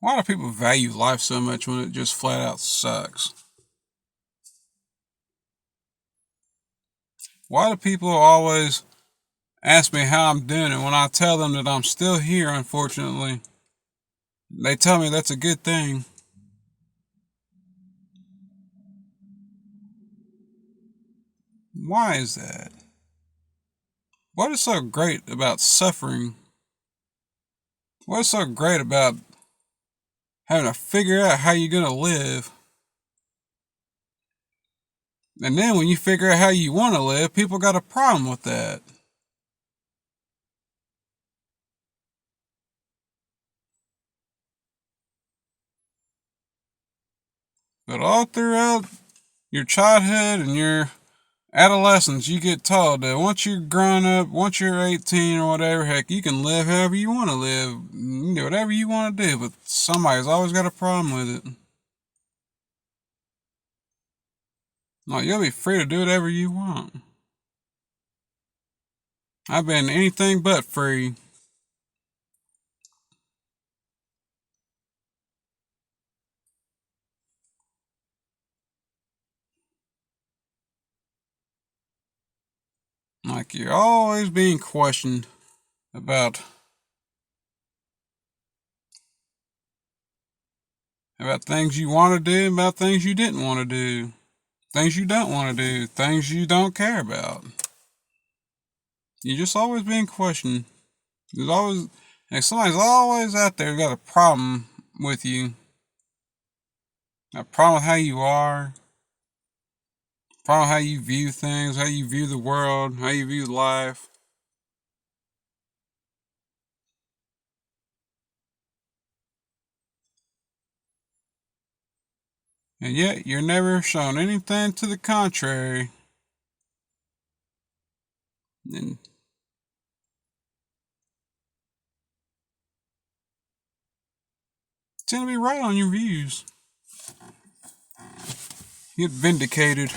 Why do people value life so much when it just flat out sucks? Why do people always ask me how I'm doing, and when I tell them that I'm still here, unfortunately, they tell me that's a good thing? Why is that? What is so great about suffering? What is so great about having to figure out how you're going to live? And then when you figure out how you want to live, people got a problem with that. But all throughout your childhood and your adolescence, you get told that once you're grown up, once you're 18 or whatever, heck, you can live however you want to live. You can do whatever you want to do, but somebody's always got a problem with it. Like, you'll be free to do whatever you want. I've been anything but free. Like, you're always being questioned about about things you want to do, about things you didn't want to do, things you don't want to do, things you don't care about. You're just always being questioned. There's always, like, somebody's always out there got a problem with you, a problem with how you are, a problem with how you view things, how you view the world, how you view life. And yet you're never shown anything to the contrary. And tend to be right on your views. You get vindicated.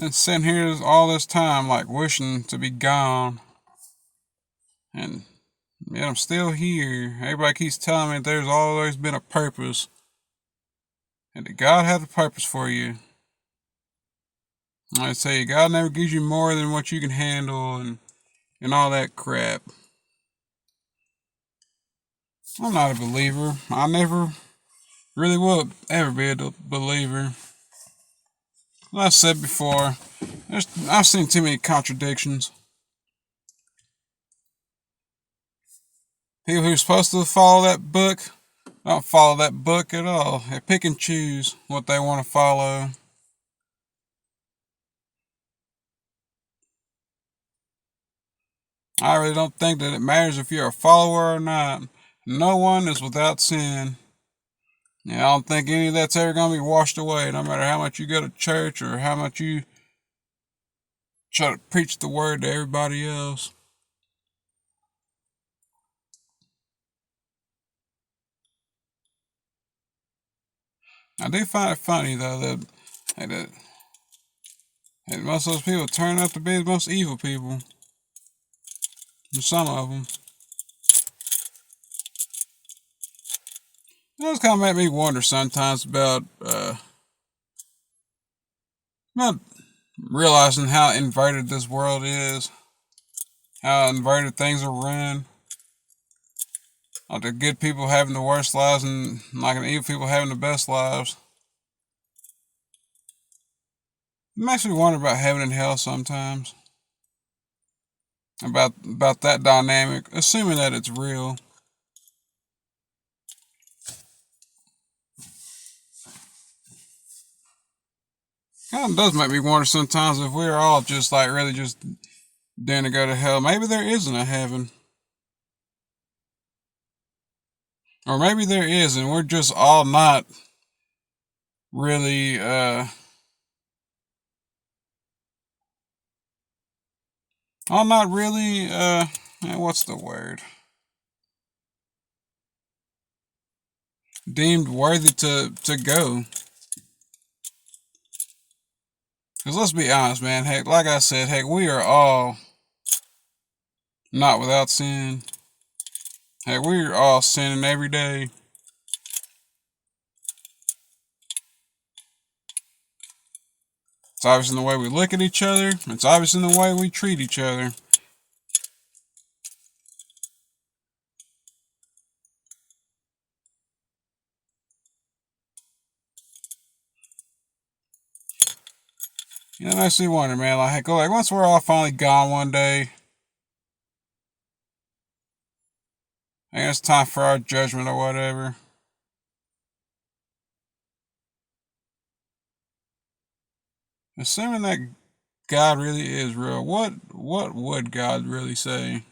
And sitting here all this time, like wishing to be gone. And yet I'm still here. Everybody keeps telling me there's always been a purpose. And that God has a purpose for you. I say God never gives you more than what you can handle and all that crap. I'm not a believer. I never really will ever be a believer. Like I said before, I've seen too many contradictions. People who are supposed to follow that book don't follow that book at all. They pick and choose what they want to follow. I really don't think that it matters if you're a follower or not. No one is without sin. And I don't think any of that's ever going to be washed away, no matter how much you go to church or how much you try to preach the word to everybody else. I do find it funny, though, that most of those people turn out to be the most evil people. And some of them. It does kind of make me wonder sometimes about realizing how inverted this world is, how inverted things are run. Like the good people having the worst lives and like the evil people having the best lives. It makes me wonder about heaven and hell sometimes. About that dynamic, assuming that it's real. Kind of does make me wonder sometimes if we're all just like really just doomed to go to hell. Maybe there isn't a heaven. Or maybe there is, and we're just really, all not really, what's the word? deemed worthy to go. Because let's be honest, man. Heck, like I said, heck, we are all not without sin. Heck, we are all sinning every day. It's obvious in the way we look at each other. It's obvious in the way we treat each other. You know, it makes me wonder, man. Like, heck, like once we're all finally gone one day, I guess it's time for our judgment or whatever. Assuming that God really is real, what would God really say?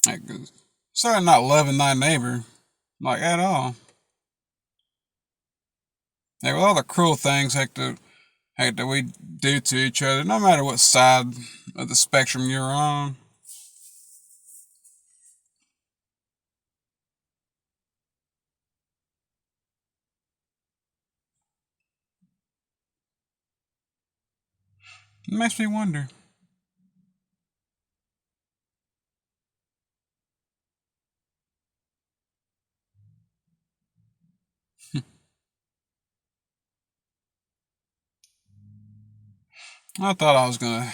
Like, certainly not loving thy neighbor, like at all. Like with all the cruel things that we do to each other, no matter what side of the spectrum you're on. It makes me wonder. I thought I was gonna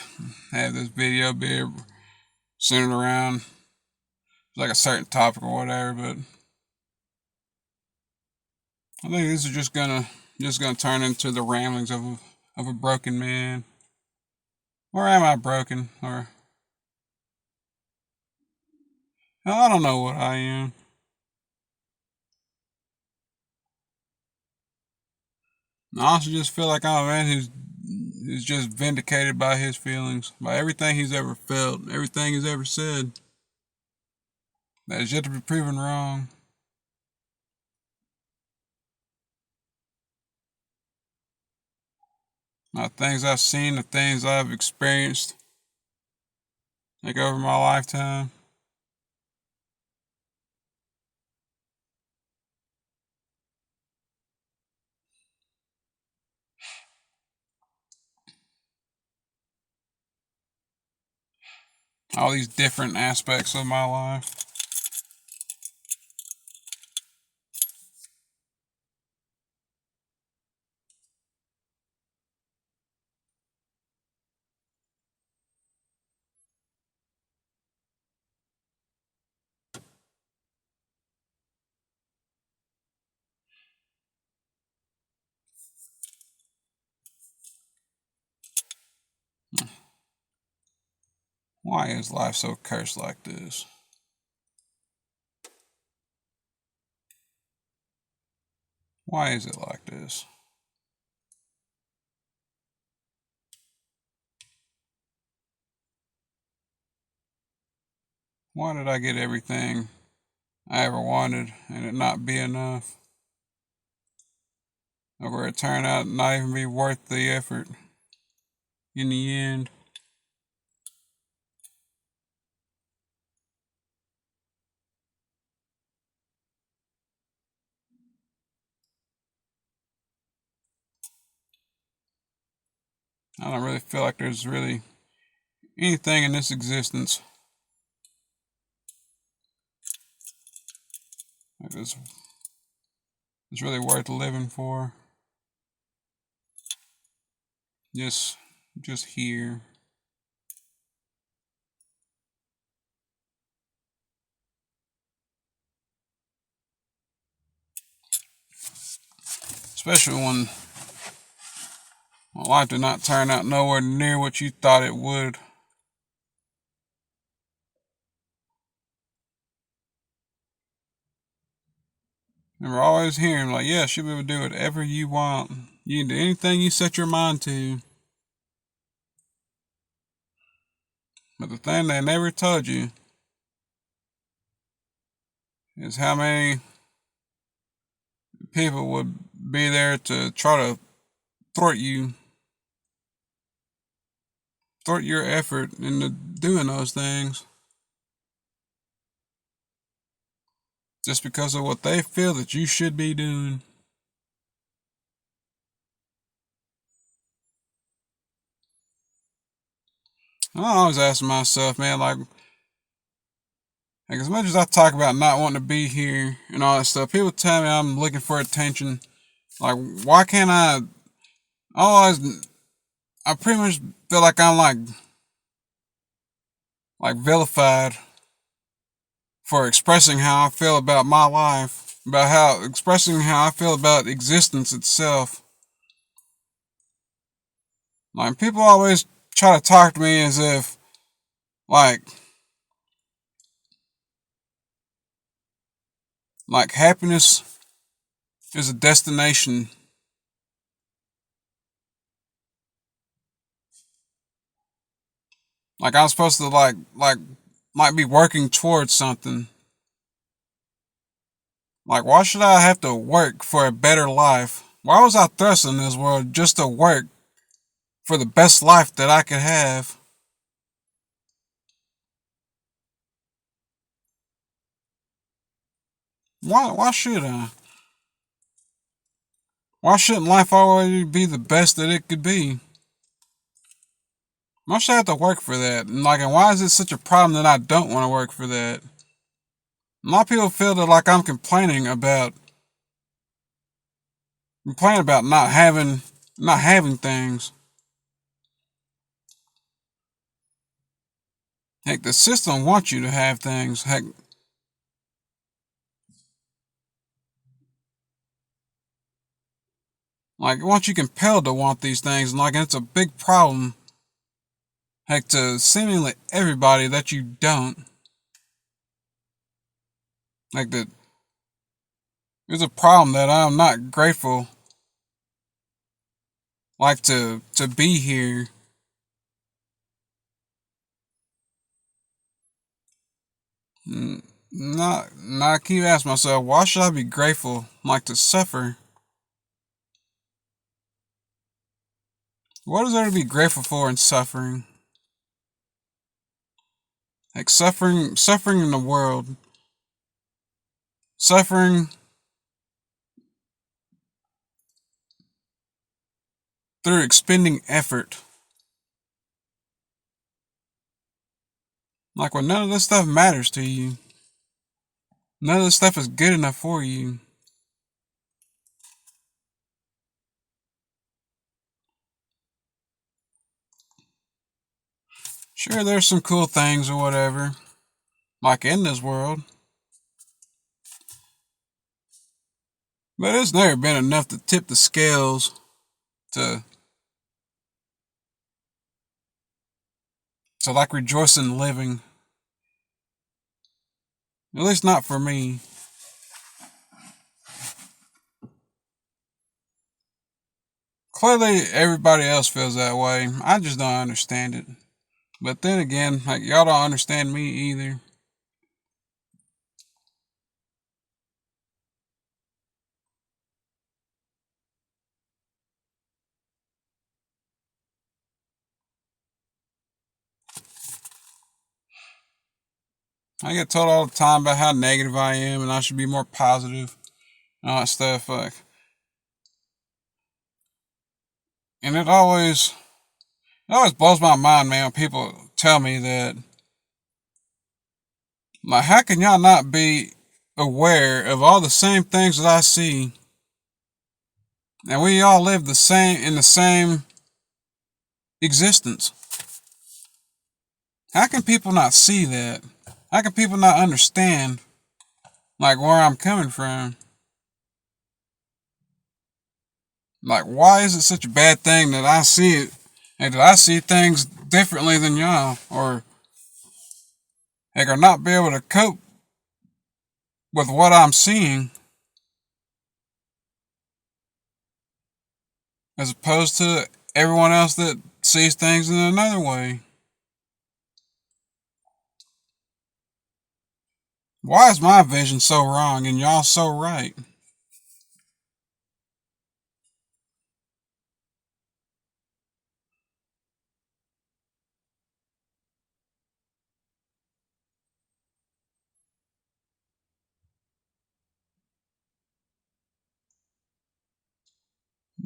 have this video be centered around like a certain topic or whatever, but I think this is just gonna turn into the ramblings of a broken man. Or am I broken? Or I don't know what I am. I honestly just feel like I'm a man who's just vindicated by his feelings, by everything he's ever felt, everything he's ever said. That is yet to be proven wrong. The things I've seen, the things I've experienced, like over my lifetime. All these different aspects of my life. Why is life so cursed like this? Why is it like this? Why did I get everything I ever wanted and it not be enough? Or where it turned out not even be worth the effort in the end? I don't really feel like there's really anything in this existence that is really worth living for. Just just here. Especially when life did not turn out nowhere near what you thought it would. Remember always hearing like, yes, you'll be able to do whatever you want. You can do anything you set your mind to. But the thing they never told you is how many people would be there to try to thwart you, thwart your effort into doing those things. just because of what they feel that you should be doing. I always ask myself, man, like as much as I talk about not wanting to be here and all that stuff, people tell me I'm looking for attention. Like, why can't I always? I pretty much feel like I'm like vilified for expressing how I feel about my life, about how expressing how I feel about existence itself. Like people always try to talk to me as if like like happiness is a destination. Like I'm supposed to like be working towards something. Like why should I have to work for a better life? Why was I thrust in this world just to work for the best life that I could have? Why should I? Why shouldn't life always be the best that it could be? Why should I have to work for that? And why is it such a problem that I don't want to work for that? A lot of people feel that like I'm complaining about not having things. Heck, the system wants you to have things. Heck, like it wants you compelled to want these things, and it's a big problem. Heck, to seemingly everybody that you don't. Like that, it's a problem that I'm not grateful. Like to be here. Not I keep asking myself, why should I be grateful? Like to suffer. What is there to be grateful for in suffering? Like suffering in the world, suffering through expending effort. Like when none of this stuff matters to you, none of this stuff is good enough for you. Sure, there's some cool things or whatever, like in this world, but it's never been enough to tip the scales to like rejoice in living. At least not for me. Clearly, everybody else feels that way. I just don't understand it. But then again, like y'all don't understand me either. I get told all the time about how negative I am and I should be more positive and all that stuff. And it always blows my mind, man, when people tell me that, like, how can y'all not be aware of all the same things that I see, and we all live the same existence? How can people not see that? How can people not understand, like, where I'm coming from? Like, why is it such a bad thing that I see it, and that I see things differently than y'all, or or not be able to cope with what I'm seeing, as opposed to everyone else that sees things in another way? Why is my vision so wrong and y'all so right?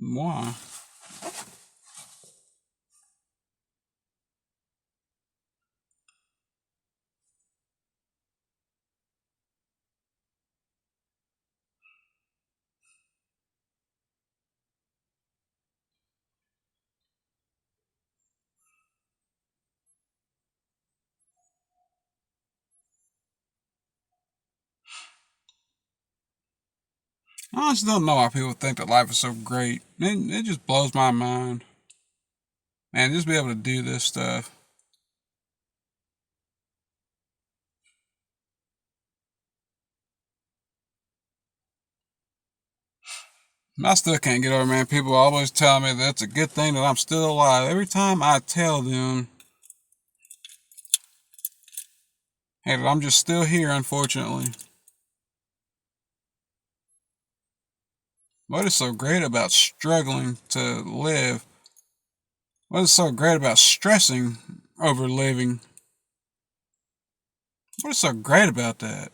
Why? I honestly don't know why people think that life is so great. It just blows my mind. Man, just be able to do this stuff. I still can't get over, man. People always tell me that it's a good thing that I'm still alive. Every time I tell them, hey, that I'm just still here, unfortunately. What is so great about struggling to live? What is so great about stressing over living? What is so great about that?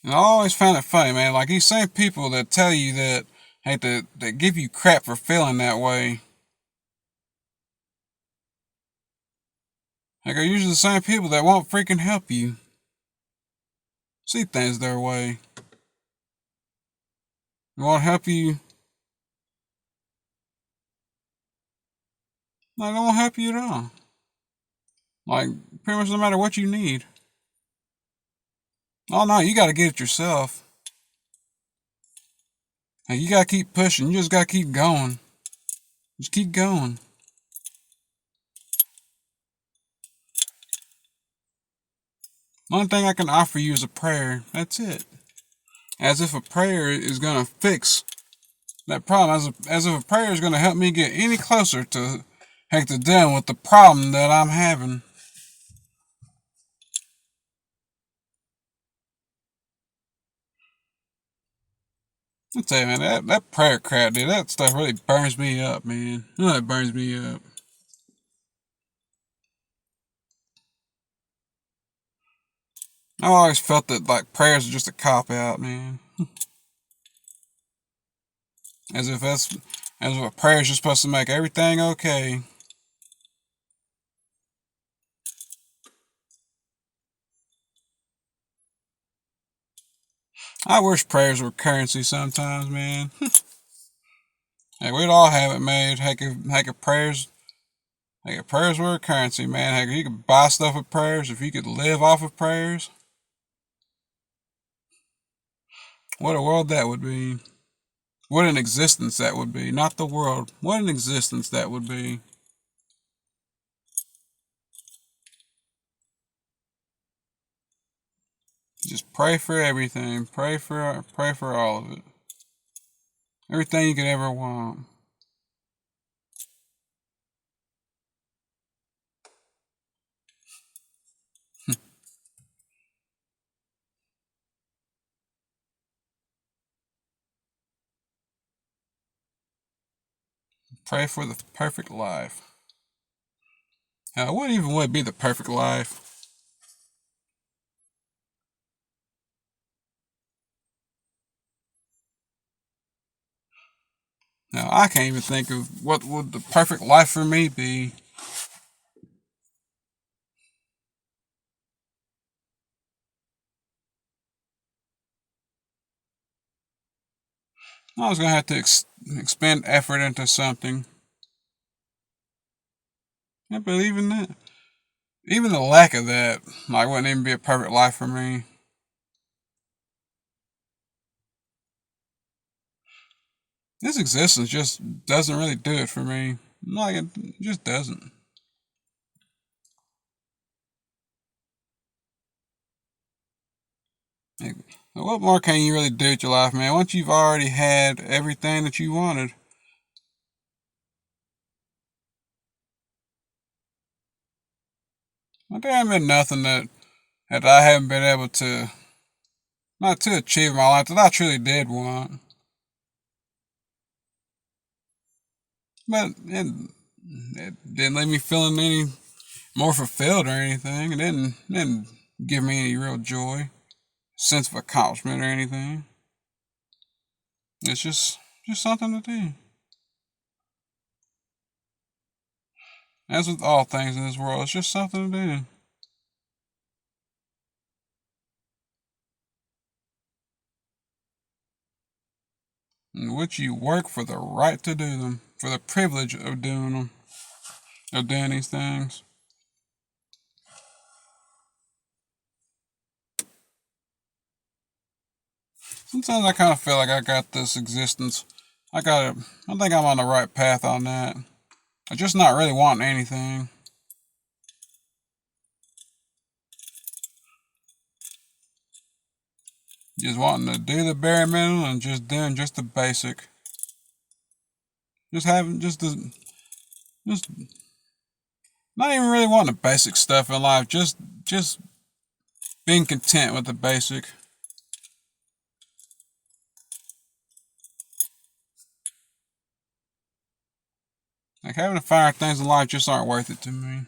And I always found it funny, man. Like these same people that tell you that, hey, that give you crap for feeling that way. Like are usually the same people that won't freaking help you see things their way. They won't help you. Like they won't help you at all. Like pretty much no matter what you need. Oh no, you got to get it yourself. Like you got to keep pushing. You just got to keep going. Just keep going. One thing I can offer you is a prayer. That's it. As if a prayer is gonna fix that problem. As if a prayer is gonna help me get any closer to heck to dealing with the problem that I'm having. I tell you, man, that prayer crap, dude, that stuff really burns me up, man. You know, it burns me up. I've always felt that like prayers are just a cop out, man. As if that's as if a prayer is just supposed to make everything okay. I wish prayers were currency sometimes, man. Hey, we'd all have it made. Heck, if prayers were a currency, man. Heck, if you could buy stuff with prayers, if you could live off of prayers, what a world that would be. What an existence that would be. Not the world. What an existence that would be. Just pray for everything. Pray for all of it. Everything you could ever want. Pray for the perfect life. What even would be the perfect life? Now, I can't even think of what would the perfect life for me be. I was gonna have to expend effort into something. Yeah, but even the lack of that, like, wouldn't even be a perfect life for me. This existence just doesn't really do it for me. Like, it just doesn't. Like, what more can you really do with your life, man? Once you've already had everything that you wanted, well, there ain't been nothing that I haven't been able to, not to achieve in my life that I truly did want. But it didn't leave me feeling any more fulfilled or anything. It didn't give me any real joy, sense of accomplishment or anything. It's just something to do. As with all things in this world, it's just something to do. In which you work for the right to do them, for the privilege of doing them, of doing these things. Sometimes I kind of feel like I got this existence. I think I'm on the right path on that. I'm just not really wanting anything. Just wanting to do the bare minimum and just doing just the basic. Just having just not even really wanting the basic stuff in life. Just being content with the basic. Like having to finer things in life just aren't worth it to me.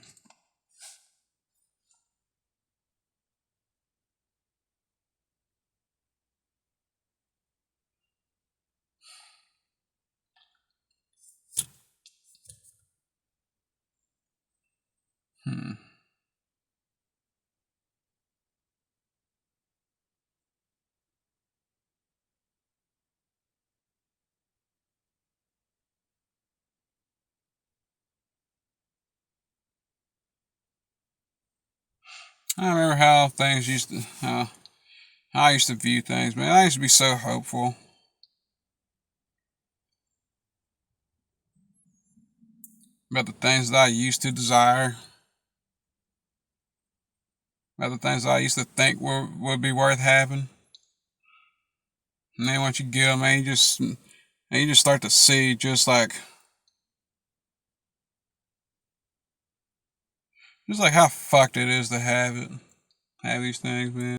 I remember how things used to, how I used to view things, man. I used to be so hopeful about the things that I used to desire, about the things that I used to think would be worth having. And then once you get them, man, you just start to see just like how fucked it is to have these things, man.